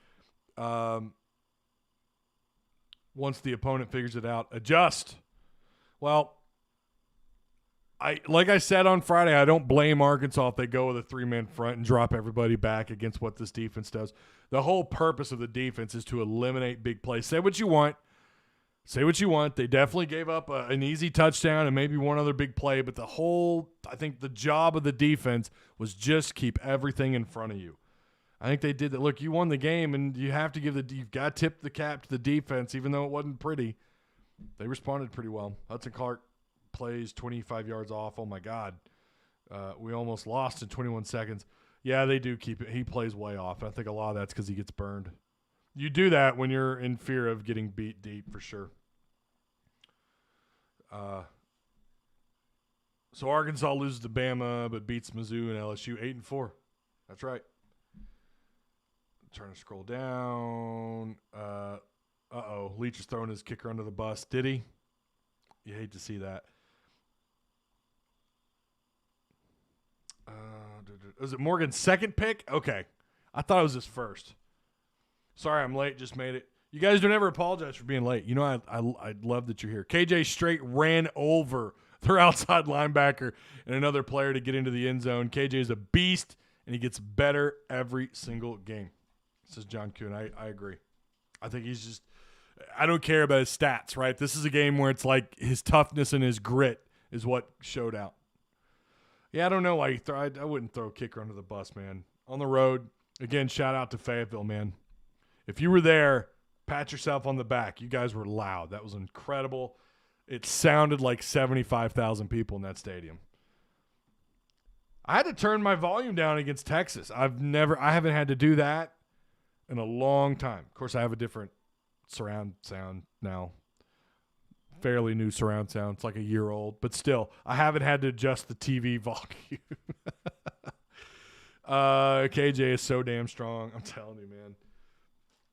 Once the opponent figures it out, adjust. Well, like I said on Friday, I don't blame Arkansas if they go with a three-man front and drop everybody back against what this defense does. The whole purpose of the defense is to eliminate big plays. Say what you want. They definitely gave up an easy touchdown and maybe one other big play, but I think the job of the defense was just keep everything in front of you. I think they did that. Look, you won the game, and you've got to tip the cap to the defense, even though it wasn't pretty. They responded pretty well. Hudson Clark plays 25 yards off. Oh, my God. We almost lost in 21 seconds. Yeah, they do keep it. He plays way off. I think a lot of that's because he gets burned. You do that when you're in fear of getting beat deep, for sure. So Arkansas loses to Bama, but beats Mizzou and LSU 8-4. That's right. Trying to scroll down. Leach is throwing his kicker under the bus. Did he? You hate to see that. Was it Morgan's second pick? Okay. I thought it was his first. Sorry, I'm late. Just made it. You guys don't ever apologize for being late. You know, I love that you're here. KJ straight ran over their outside linebacker and another player to get into the end zone. KJ is a beast, and he gets better every single game. Says John Kuhn. I agree. I think he's just – I don't care about his stats, right? This is a game where it's like his toughness and his grit is what showed out. Yeah, I don't know why I wouldn't throw a kicker under the bus, man. On the road, again, shout out to Fayetteville, man. If you were there, pat yourself on the back. You guys were loud. That was incredible. It sounded like 75,000 people in that stadium. I had to turn my volume down against Texas. I haven't had to do that in a long time. Of course, I have a different surround sound now. Fairly new surround sound. It's like a year old. But still, I haven't had to adjust the TV volume. KJ is so damn strong. I'm telling you, man.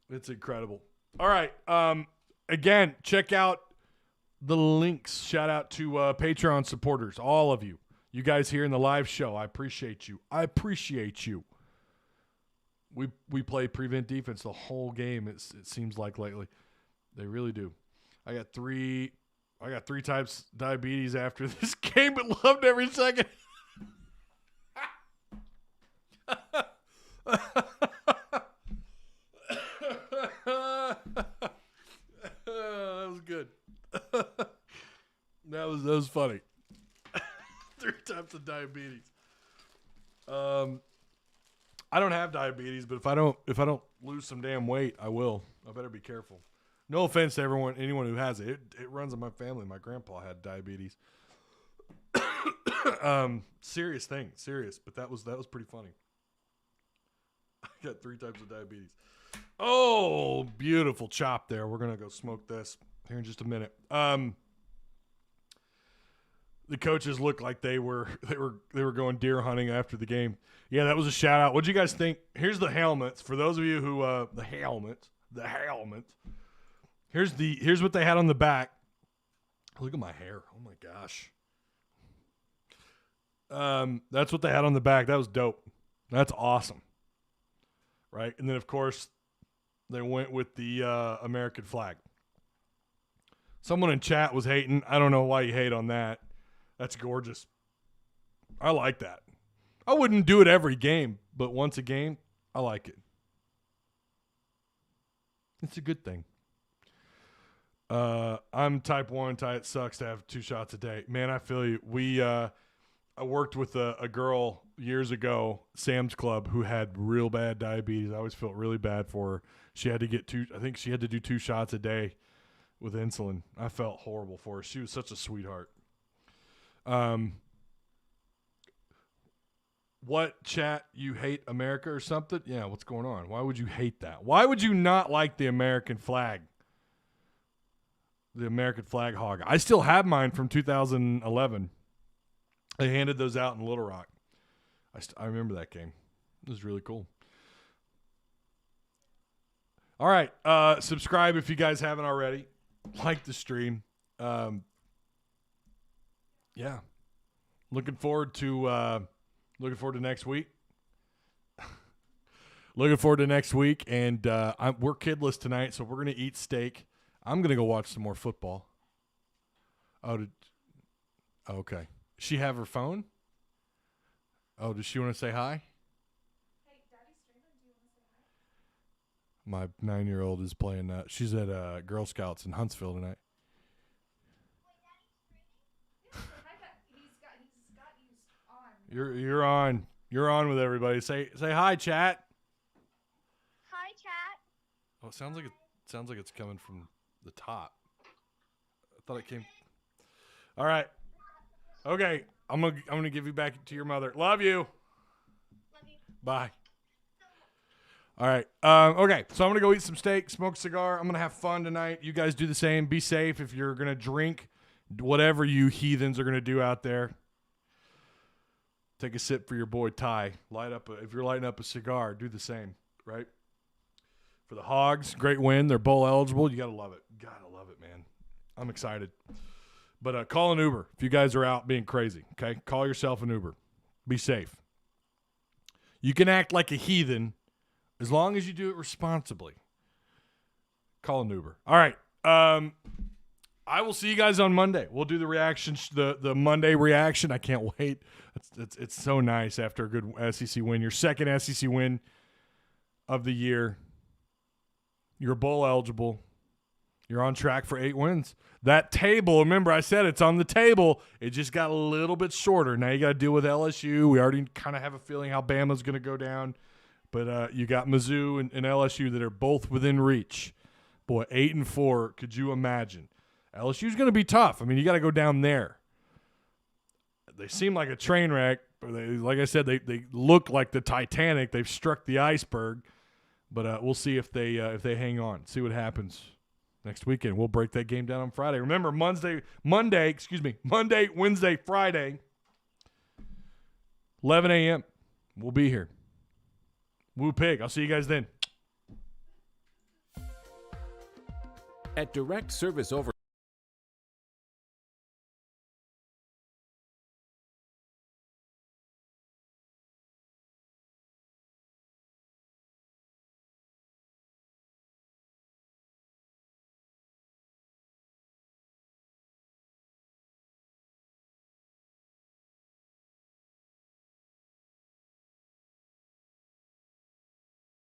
It's incredible. All right. Again, check out the links. Shout out to Patreon supporters, all of you. You guys here in the live show, I appreciate you. We play prevent defense the whole game, it seems like lately. They really do. I got three types of diabetes after this game, but loved every second. That was good. That was funny. 3 types of diabetes. I don't have diabetes, but if I don't lose some damn weight, I will. I better be careful. No offense to anyone who has it. It runs in my family. My grandpa had diabetes. Serious thing, but that was pretty funny. I got 3 types of diabetes. Oh, beautiful chop there. We're gonna go smoke this here in just a minute. The coaches looked like they were going deer hunting after the game. Yeah, that was a shout out. What'd you guys think? Here's the helmets for those of you who the helmets. Here's what they had on the back. Look at my hair. Oh my gosh. That's what they had on the back. That was dope. That's awesome. Right? And then of course they went with the American flag. Someone in chat was hating. I don't know why you hate on that. That's gorgeous. I like that. I wouldn't do it every game, but once a game, I like it. It's a good thing. I'm type 1. It sucks to have 2 shots a day. Man, I feel you. I worked with a girl years ago, Sam's Club, who had real bad diabetes. I always felt really bad for her. She had to get I think she had to do 2 shots a day with insulin. I felt horrible for her. She was such a sweetheart. What, chat, you hate America or something? Yeah, what's going on? Why would you hate that? Why would you not like the American flag? The American flag hog. I still have mine from 2011. They handed those out in Little Rock. I remember that game. It was really cool. All right. Subscribe if you guys haven't already. Like the stream. Yeah. Looking forward to next week. Looking forward to next week. And we're kidless tonight, so we're going to eat steak. I'm going to go watch some more football. Okay. She have her phone? Oh, does she want to say hi?
Hey, Daddy's streaming. Do you want to say hi?
My 9-year-old is playing. She's at Girl Scouts in Huntsville tonight.
Yeah, say hi, Dad. He's got you on.
You're on. You're on with everybody. Say hi, chat.
Hi, chat.
Oh, it sounds like it's coming from the top. I thought it came. All right. Okay, I'm gonna give you back to your mother. Love you.
Love you.
Bye. All right. Okay, so I'm gonna go eat some steak, smoke a cigar. I'm gonna have fun tonight. You guys do the same. Be safe if you're gonna drink. Whatever you heathens are gonna do out there. Take a sip for your boy Ty. If you're lighting up a cigar, do the same. Right. For the Hogs, great win. They're bowl eligible. You gotta love it. Gotta love it, man. I'm excited. But call an Uber if you guys are out being crazy, okay? Call yourself an Uber. Be safe. You can act like a heathen as long as you do it responsibly. Call an Uber. All right. I will see you guys on Monday. We'll do the reaction, the Monday reaction. I can't wait. It's so nice after a good SEC win. Your second SEC win of the year. You're bowl eligible. You're on track for 8 wins. That table, remember I said it's on the table. It just got a little bit shorter. Now you got to deal with LSU. We already kind of have a feeling how Bama's going to go down. But you got Mizzou and LSU that are both within reach. Boy, 8-4, could you imagine? LSU's going to be tough. I mean, you got to go down there. They seem like a train wreck. Like I said, they look like the Titanic. They've struck the iceberg. But we'll see if they hang on. See what happens. Next weekend, we'll break that game down on Friday. Remember, Monday, Wednesday, Friday, 11 a.m. We'll be here. Woo Pig. I'll see you guys then.
At Direct Service Over